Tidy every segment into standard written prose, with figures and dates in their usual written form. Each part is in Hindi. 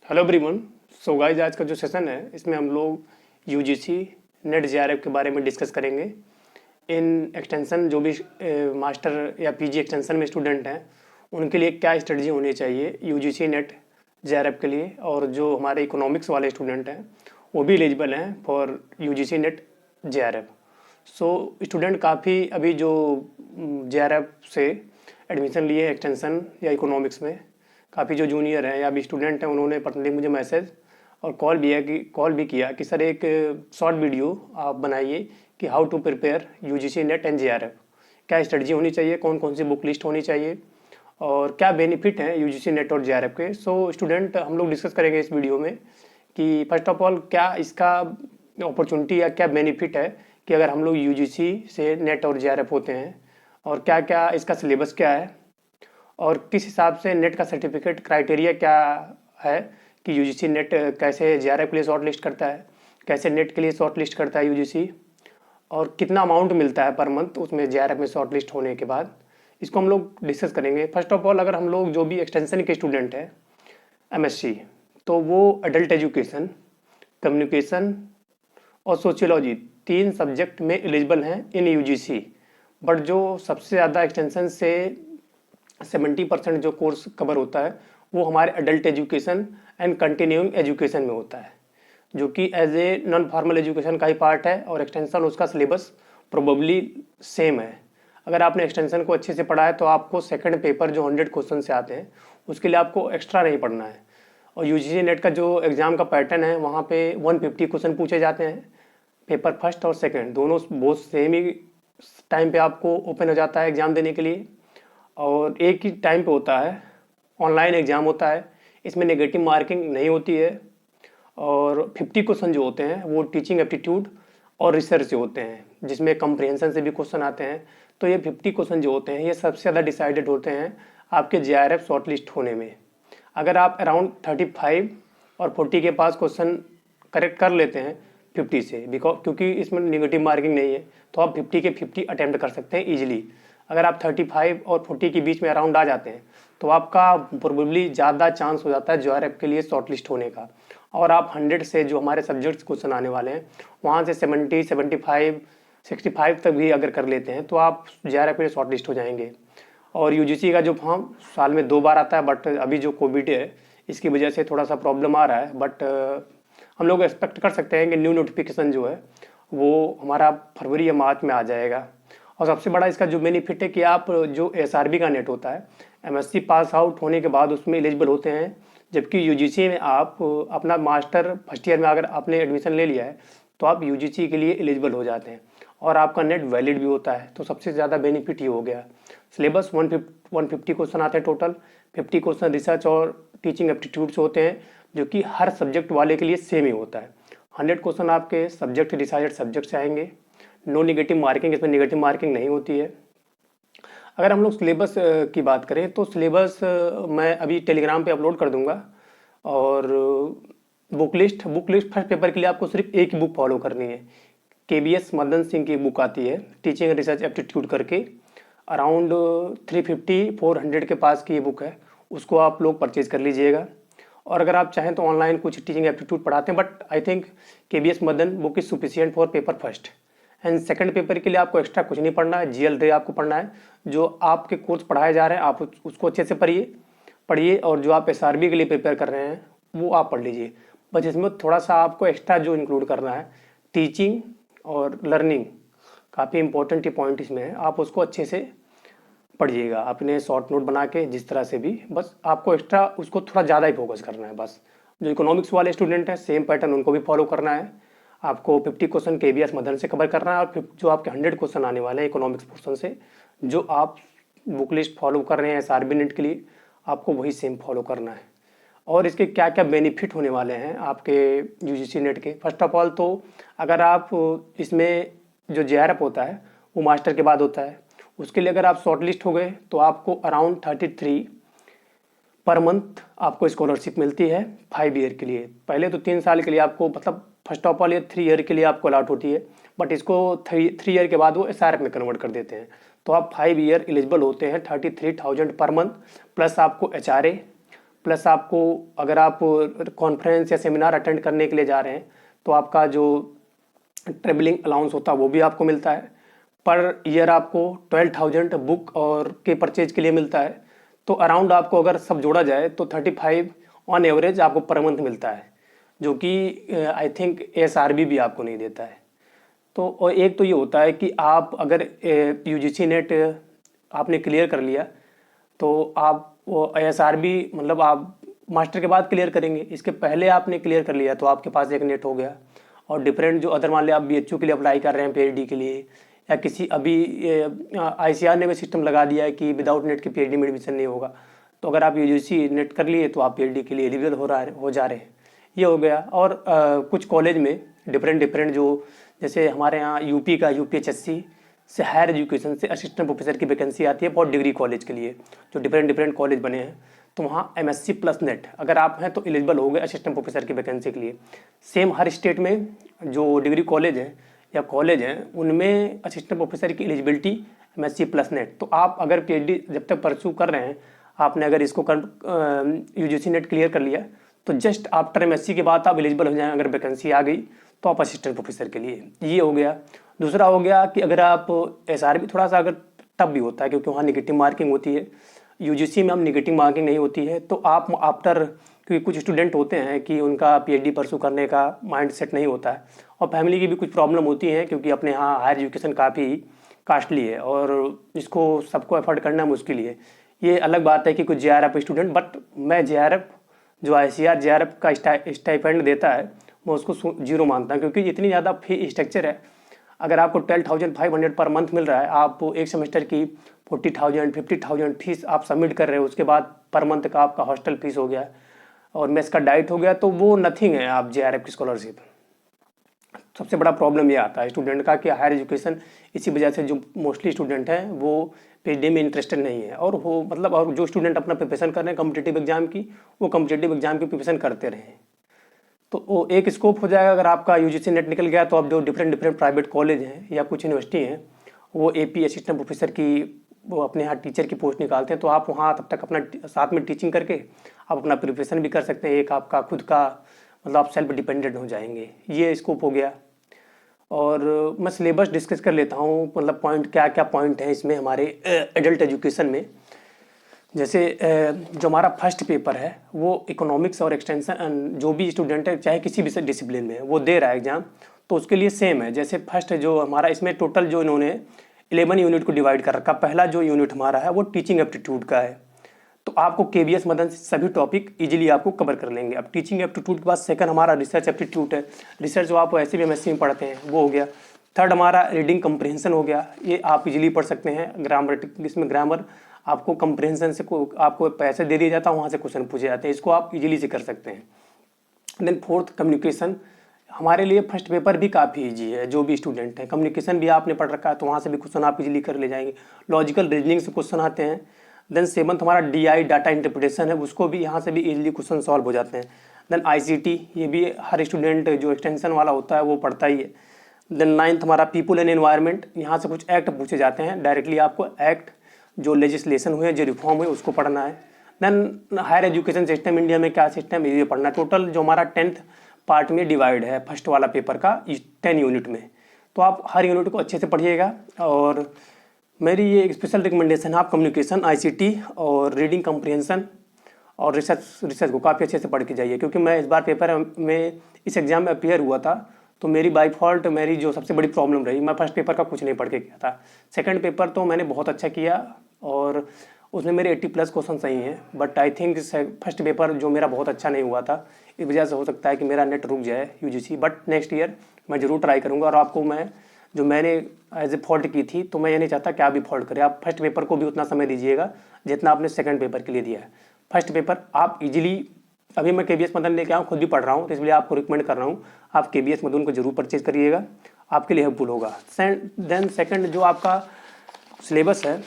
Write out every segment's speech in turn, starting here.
Hello everyone. सो गाइस, आज का जो सेशन है इसमें हम लोग यूजीसी नेट जेआरएफ के बारे में डिस्कस करेंगे। इन एक्सटेंशन जो भी मास्टर या पीजी एक्सटेंशन में स्टूडेंट हैं उनके लिए क्या स्ट्रेटजी होनी चाहिए यूजीसी नेट जेआरएफ के लिए, और जो हमारे इकोनॉमिक्स वाले स्टूडेंट हैं वो भी एलिजिबल हैं for UGC net JRF. So student काफ़ी अभी जो जेआरएफ से एडमिशन लिए एक्सटेंशन या इकोनॉमिक्स में, काफ़ी जो जूनियर हैं या अभी स्टूडेंट हैं उन्होंने पर्सनली मुझे मैसेज और कॉल भी किया कि सर एक शॉर्ट वीडियो आप बनाइए कि how to prepare UGC NET and JRF, क्या स्ट्रेटजी होनी चाहिए, कौन कौन सी बुक लिस्ट होनी चाहिए और क्या बेनिफिट हैं यूजीसी नेट और जेआरएफ के। सो स्टूडेंट हम लोग डिस्कस करेंगे इस वीडियो में कि फर्स्ट ऑफ ऑल क्या इसका अपॉर्चुनिटी या क्या बेनिफिट है कि अगर हम लोग यूजीसी से नेट और जेआरएफ होते हैं, और क्या क्या इसका सिलेबस क्या है, और किस हिसाब से नेट का सर्टिफिकेट क्राइटेरिया क्या है कि यूजीसी नेट कैसे जेआरएफ के लिए शॉर्ट लिस्ट करता है, कैसे नेट के लिए शॉर्ट लिस्ट करता है यूजीसी, और कितना अमाउंट मिलता है पर मंथ उसमें जेआरएफ में शॉर्ट लिस्ट होने के बाद, इसको हम लोग डिस्कस करेंगे। फर्स्ट ऑफ ऑल, अगर हम लोग जो भी एक्सटेंशन के स्टूडेंट हैं एमएससी, तो वो एडल्ट एजुकेशन, कम्युनिकेशन और सोशियोलॉजी 3 सब्जेक्ट में एलिजिबल हैं इन यूजीसी। बट जो सबसे ज़्यादा एक्सटेंशन से 70% जो कोर्स कवर होता है वो हमारे adult education and continuing education में होता है, जो कि as a non formal education का ही पार्ट है, और एक्सटेंशन उसका सिलेबस प्रोबेबली सेम है। अगर आपने एक्सटेंशन को अच्छे से पढ़ा है तो आपको सेकंड पेपर जो 100 क्वेश्चन से आते हैं उसके लिए आपको एक्स्ट्रा नहीं पढ़ना है। और यूजीसी नेट का जो एग्ज़ाम का पैटर्न है वहाँ पे 150 क्वेश्चन पूछे जाते हैं, पेपर फर्स्ट और सेकंड दोनों बहुत सेम ही टाइम पे आपको ओपन हो जाता है एग्ज़ाम देने के लिए, और एक ही टाइम पे होता है, ऑनलाइन एग्ज़ाम होता है, इसमें नेगेटिव मार्किंग नहीं होती है। और 50 क्वेश्चन जो होते हैं वो टीचिंग एप्टीट्यूड और रिसर्च से होते हैं, जिसमें कंप्रहेंशन से भी क्वेश्चन आते हैं। तो ये 50 क्वेश्चन जो होते हैं ये सबसे ज़्यादा डिसाइडेड होते हैं आपके जेआरएफ शॉर्ट लिस्ट होने में। अगर आप अराउंड 35 और 40 के पास क्वेश्चन करेक्ट कर लेते हैं 50 से, क्योंकि इसमें निगेटिव मार्किंग नहीं है, तो आप 50 के 50 अटैम्प्ट कर सकते हैं ईजिली। अगर आप 35 और 40 के बीच में अराउंड आ जाते हैं तो आपका प्रोबेबली ज़्यादा चांस हो जाता है जेआरएफ के लिए शॉर्ट लिस्ट होने का। और आप 100 से जो हमारे सब्जेक्ट्स क्वेश्चन आने वाले हैं वहाँ से 70, 75, 65 तक भी अगर कर लेते हैं तो आप जेआरएफ के लिए शॉर्ट लिस्ट हो जाएंगे। और यूजीसी का जो फॉर्म साल में 2 बार आता है, बट अभी जो कोविड है इसकी वजह से थोड़ा सा प्रॉब्लम आ रहा है, बट हम लोग एक्सपेक्ट कर सकते हैं कि न्यू नोटिफिकेशन जो है वो हमारा फरवरी या मार्च में आ जाएगा। और सबसे बड़ा इसका जो बेनिफिट है कि आप जो एसआरबी का नेट होता है एमएससी पास आउट होने के बाद उसमें एलिजिबल होते हैं, जबकि यूजीसी में आप अपना मास्टर फर्स्ट ईयर में अगर आपने एडमिशन ले लिया है तो आप यूजीसी के लिए एलिजिबल हो जाते हैं और आपका नेट वैलिड भी होता है। तो सबसे ज़्यादा बेनिफिट ये हो गया। सिलेबस 150 क्वेश्चन आते हैं टोटल, 50 क्वेश्चन रिसर्च और टीचिंग एप्टीट्यूड से होते हैं, जो कि हर सब्जेक्ट वाले के लिए सेम ही होता है। 100 क्वेश्चन आपके सब्जेक्ट डिसाइडेड सब्जेक्ट से आएंगे, नो निगेटिव मार्किंग, इसमें निगेटिव मार्किंग नहीं होती है। अगर हम लोग सिलेबस की बात करें तो सिलेबस मैं अभी टेलीग्राम पे अपलोड कर दूंगा। और बुक लिस्ट फर्स्ट पेपर के लिए आपको सिर्फ एक ही बुक फॉलो करनी है। केबीएस मदन सिंह की बुक आती है टीचिंग रिसर्च एप्टीट्यूड करके, अराउंड 350-400 के पास की ये बुक है, उसको आप लोग परचेज कर लीजिएगा। और अगर आप चाहें तो ऑनलाइन कुछ टीचिंग एप्टीट्यूड पढ़ाते हैं, but I think KBS Madan book is sufficient for paper first. And second paper के लिए आपको एक्स्ट्रा कुछ नहीं पढ़ना है, जीएल रे आपको पढ़ना है। जो आपके कोर्स पढ़ाए जा रहे हैं आप उसको अच्छे से पढ़िए और जो आप एसआरबी के लिए प्रिपेयर कर रहे हैं वो आप पढ़ लीजिए। बस इसमें थोड़ा सा आपको एक्स्ट्रा जो इंक्लूड करना है टीचिंग और लर्निंग, काफ़ी इंपॉर्टेंट पॉइंट इसमें है, आप उसको अच्छे से पढ़िएगा अपने शॉर्ट नोट बना के जिस तरह से भी। बस आपको एक्स्ट्रा उसको थोड़ा ज़्यादा ही फोकस करना है। बस जो इकोनॉमिक्स वाले स्टूडेंट हैं सेम पैटर्न उनको भी फॉलो करना है। आपको 50 क्वेश्चन केबीएस मदन से कवर करना है, और जो आपके 100 क्वेश्चन आने वाले हैं इकोनॉमिक्स पोर्शन से, जो आप बुक लिस्ट फॉलो कर रहे हैं एसआरबी नेट के लिए, आपको वही सेम फॉलो करना है। और इसके क्या क्या बेनिफिट होने वाले हैं आपके यूजीसी नेट के। फर्स्ट ऑफ ऑल तो अगर आप इसमें जो जेआरएफ होता है वो मास्टर के बाद होता है, उसके लिए अगर आप शॉर्ट लिस्ट हो गए तो आपको अराउंड 33 पर मंथ आपको स्कॉलरशिप मिलती है 5 ईयर के लिए। पहले तो 3 साल के लिए आपको, मतलब फर्स्ट ऑफ ऑल ये 3 ईयर के लिए आपको अलॉट होती है, बट इसको 3 ईयर के बाद वो एसआरएफ में कन्वर्ट कर देते हैं। तो आप 5 ईयर एलिजिबल होते हैं 33,000 पर मंथ, प्लस आपको एचआरए, प्लस आपको अगर आप कॉन्फ्रेंस या सेमिनार अटेंड करने के लिए जा रहे हैं तो आपका जो ट्रेवलिंग अलाउंस होता है वो भी आपको मिलता है। पर ईयर आपको 12,000 बुक और के परचेज के लिए मिलता है। तो अराउंड आपको अगर सब जोड़ा जाए तो 35 ऑन एवरेज आपको पर मंथ मिलता है, जो कि आई थिंक ASRB भी आपको नहीं देता है। तो और एक तो ये होता है कि आप अगर UGC नेट आपने क्लियर कर लिया तो आप वो ASRB मतलब आप मास्टर के बाद क्लियर करेंगे। इसके पहले आपने क्लियर कर लिया तो आपके पास एक नेट हो गया। और डिफरेंट जो अदर मान लिया आप BHU के लिए अप्लाई कर रहे हैं PhD के लिए, या किसी अभी ICR ने भी सिस्टम लगा दिया है कि विदाउट नेट के PhD में एडमिशन नहीं होगा। तो अगर आप UGC नेट कर लिए तो आप PhD के लिए एलिजिबल हो जा रहे हैं। ये हो गया। और कुछ कॉलेज में डिफरेंट जो जैसे हमारे यहाँ UP का UPHSC से हायर एजुकेशन से असिस्टेंट प्रोफेसर की वैकेंसी आती है फॉर डिग्री कॉलेज के लिए, जो डिफरेंट कॉलेज बने हैं। तो वहाँ MSc प्लस नेट अगर आप हैं तो एलिजिबल हो गए असिस्टेंट प्रोफेसर की वैकेंसी के लिए। सेम हर स्टेट में जो डिग्री कॉलेज है या कॉलेज हैं उनमें असिस्टेंट प्रोफेसर की एलिजिबिलिटी MSc प्लस नेट। तो आप अगर PhD जब तक परस्यू कर रहे हैं, आपने अगर इसको UGC नेट क्लियर कर लिया तो जस्ट आफ्टर MSc के बाद आप एलिजिबल हो जाएं। अगर वैकेंसी आ गई तो आप असिस्टेंट प्रोफेसर के लिए, ये हो गया। दूसरा हो गया कि अगर आप SRB थोड़ा सा अगर टफ भी होता है क्योंकि वहाँ निगेटिव मार्किंग होती है। UGC में हम निगेटिव मार्किंग नहीं होती है। तो आप आफ्टर, क्योंकि कुछ स्टूडेंट होते हैं कि उनका PhD परस्यू करने का माइंड सेट नहीं होता है और फैमिली की भी कुछ प्रॉब्लम होती है क्योंकि अपने यहाँ हायर एजुकेशन काफ़ी कास्टली है और इसको सबको एफर्ड करना मुश्किल है। ये अलग बात है कि कुछ JRF स्टूडेंट, बट मैं JRF जो ICR JRF का स्टाइपेंड देता है मैं उसको 0 मानता हूँ, क्योंकि इतनी ज़्यादा फी स्ट्रक्चर है। अगर आपको 12,500 पर मंथ मिल रहा है, आप एक सेमेस्टर की 40,000 50,000 फीस आप सबमिट कर रहे हो, उसके बाद पर मंथ का आपका हॉस्टल फीस हो गया और मेस का डाइट हो गया, तो वो नथिंग है आप JRF की स्कॉलरशिप। सबसे बड़ा प्रॉब्लम ये आता है स्टूडेंट का कि हायर एजुकेशन, इसी वजह से जो मोस्टली स्टूडेंट हैं वो PhD में इंटरेस्टेड नहीं है। और वो मतलब और जो स्टूडेंट अपना प्रिपरेशन कर रहे हैं कॉम्पिटिटिव एग्जाम की, वो कॉम्पिटिटिव एग्जाम की प्रिपरेशन करते रहें। तो वो एक स्कोप हो जाएगा। अगर आपका UGC नेट निकल गया तो आप जो डिफरेंट प्राइवेट कॉलेज हैं या कुछ यूनिवर्सिटी हैं वो AP असिस्टेंट प्रोफेसर की वो अपने यहाँ टीचर की पोस्ट निकालते हैं, तो आप वहाँ तब तक अपना साथ में टीचिंग करके आप अपना प्रिपरेशन भी कर सकते हैं। एक आपका खुद का मतलब आप सेल्फ डिपेंडेंट हो जाएंगे, ये स्कोप हो गया। और मैं सिलेबस डिस्कस कर लेता हूँ, मतलब पॉइंट क्या क्या पॉइंट है इसमें हमारे एडल्ट एजुकेशन में। जैसे जो हमारा फर्स्ट पेपर है वो इकोनॉमिक्स और एक्सटेंशन, जो भी स्टूडेंट है चाहे किसी भी डिसिप्लिन में वो दे रहा है एग्जाम, तो उसके लिए सेम है। जैसे फर्स्ट जो हमारा इसमें टोटल जो इन्होंने 11 यूनिट को डिवाइड कर रखा। पहला जो यूनिट हमारा है वो टीचिंग एप्टीट्यूड का है, तो आपको KVS मदन से सभी टॉपिक इजीली आपको कवर कर लेंगे। अब टीचिंग एप्टीट्यूड के बाद सेकंड हमारा रिसर्च एप्टीट्यूड है। रिसर्च जो आप ऐसे भी MSc में पढ़ते हैं वो हो गया। थर्ड हमारा रीडिंग कंप्रिहेंशन हो गया, ये आप इजीली पढ़ सकते हैं। ग्रामर, इसमें ग्रामर आपको कंप्रिहेंशन से आपको पैसे दे दिया जाता है, वहाँ से क्वेश्चन पूछे जाते हैं, इसको आप इजीली से कर सकते हैं। देन फोर्थ कम्युनिकेशन, हमारे लिए फर्स्ट पेपर भी काफ़ी इजी है। जो भी स्टूडेंट है कम्युनिकेशन भी आपने पढ़ रखा है तो वहाँ से भी क्वेश्चन आप इजीली कर ले जाएंगे। लॉजिकल रीजनिंग से क्वेश्चन आते हैं। देन सेवंथ हमारा DI डाटा इंटरप्रिटेशन है, उसको भी यहाँ से भी इजीली क्वेश्चन सॉल्व हो जाते हैं। देन ICT, ये भी हर स्टूडेंट जो एक्सटेंशन वाला होता है वो पढ़ता ही है। देन नाइन्थ हमारा पीपल एंड एनवायरनमेंट, यहाँ से कुछ एक्ट पूछे जाते हैं डायरेक्टली, आपको एक्ट जो लेजिस्लेशन हुए जो रिफॉर्म हुए उसको पढ़ना है। Then higher education system India में क्या सिस्टम है ये पढ़ना है। टोटल जो हमारा 10th पार्ट में डिवाइड है फर्स्ट वाला पेपर का 10 यूनिट में, तो आप हर यूनिट को अच्छे से पढ़िएगा। और मेरी ये एक स्पेशल रिकमेंडेशन है, आप कम्युनिकेशन, ICT और रीडिंग कम्प्रिहेंशन और रिसर्च को काफ़ी अच्छे से पढ़ के जाइए। क्योंकि मैं इस बार पेपर में इस एग्ज़ाम में अपियर हुआ था तो मेरी बाई फॉल्ट मेरी जो सबसे बड़ी प्रॉब्लम रही, मैं फर्स्ट पेपर का कुछ नहीं पढ़ के गया था। सेकंड पेपर तो मैंने बहुत अच्छा किया और उसमें मेरे 80+ क्वेश्चन सही हैं, but I think first paper जो मेरा बहुत अच्छा नहीं हुआ था, इस वजह से हो सकता है कि मेरा नेट रुक जाए UGC। बट नेक्स्ट ईयर मैं ज़रूर ट्राई करूँगा। और आपको मैं जो मैंने एज ए फॉल्ट की थी तो मैं ये नहीं चाहता कि आप भी फॉल्ट करें। आप फर्स्ट पेपर को भी उतना समय दीजिएगा जितना आपने सेकंड पेपर के लिए दिया है। फर्स्ट पेपर आप इजीली, अभी मैं KVS मदन लेके आऊँ, खुद भी पढ़ रहा हूँ, तो इसलिए आपको रिकमेंड कर रहा हूँ आप KVS मदन को जरूर परचेज करिएगा, आपके लिए हेल्पफुल होगा। देन सेकंड जो आपका सिलेबस है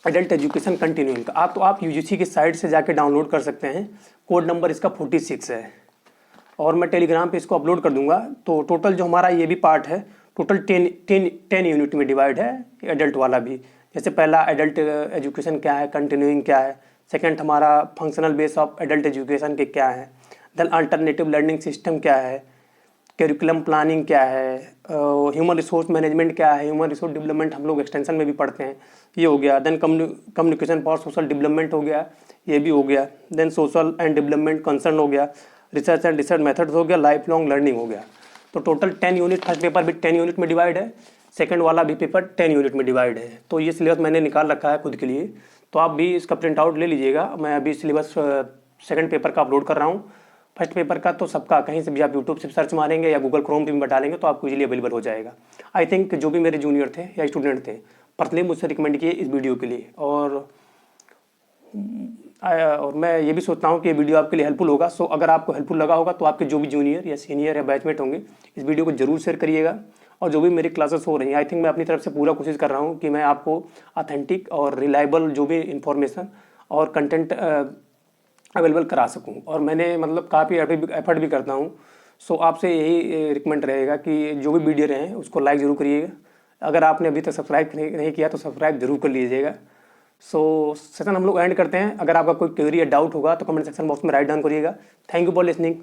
एडल्ट एजुकेशन कंटिन्यूइंग का, तो आप UGC की साइट से जाके डाउनलोड कर सकते हैं। कोड नंबर इसका 46 है और मैं टेलीग्राम पे इसको अपलोड कर दूंगा। तो टोटल जो हमारा ये भी पार्ट है टोटल 10 यूनिट में डिवाइड है, एडल्ट वाला भी। जैसे पहला एडल्ट एजुकेशन क्या है, कंटिन्यूइंग क्या है, सेकंड हमारा functional base of adult education के क्या है, देन अल्टरनेटिव लर्निंग सिस्टम क्या है, करिकुलम प्लानिंग क्या है, ह्यूमन रिसोर्स मैनेजमेंट क्या है, ह्यूमन रिसोर्स डेवलपमेंट हम लोग एक्सटेंशन में भी पढ़ते हैं, ये हो गया। Then communication for social development हो गया, ये भी हो गया। Then social and development concern हो गया, रिसर्च एंड रिसर्च मेथड्स हो गया, लाइफ लॉन्ग लर्निंग हो गया। तो टोटल 10 यूनिट, फर्स्ट पेपर भी 10 यूनिट में डिवाइड है, सेकंड वाला भी पेपर 10 यूनिट में डिवाइड है। तो ये सिलेबस मैंने निकाल रखा है खुद के लिए, तो आप भी इसका प्रिंट आउट ले लीजिएगा। मैं अभी सिलेबस सेकंड पेपर का अपलोड कर रहा हूँ। फर्स्ट पेपर का तो सबका कहीं से भी आप यूट्यूब से सर्च मारेंगे या गूगल क्रोम पे भी डालेंगे तो आपको इजीली अवेलेबल हो जाएगा। आई थिंक जो भी मेरे जूनियर थे या स्टूडेंट थे पर्सनली मुझसे रिकमेंड किए इस वीडियो के लिए, और मैं ये भी सोचता हूँ कि ये वीडियो आपके लिए हेल्पफुल होगा। सो अगर आपको हेल्पफुल लगा होगा तो आपके जो भी जूनियर या सीनियर या बैचमेट होंगे इस वीडियो को जरूर शेयर करिएगा। और जो भी मेरी क्लासेस हो रही हैं, आई थिंक मैं अपनी तरफ से पूरा कोशिश कर रहा हूँ कि मैं आपको ऑथेंटिक और रिलायबल जो भी इंफॉर्मेशन और कंटेंट अवेलेबल करा सकूं, और मैंने मतलब काफ़ी एफर्ट भी करता हूं। सो आपसे यही रिकमेंड रहेगा कि जो भी वीडियो रहे उसको लाइक ज़रूर करिएगा। अगर आपने अभी तक सब्सक्राइब नहीं किया तो सब्सक्राइब जरूर कर लीजिएगा। सो सेशन हम लोग एंड करते हैं। अगर आपका कोई क्वेरी या डाउट होगा तो कमेंट सेक्शन बॉक्स में राइट डाउन करिएगा। Thank you for listening.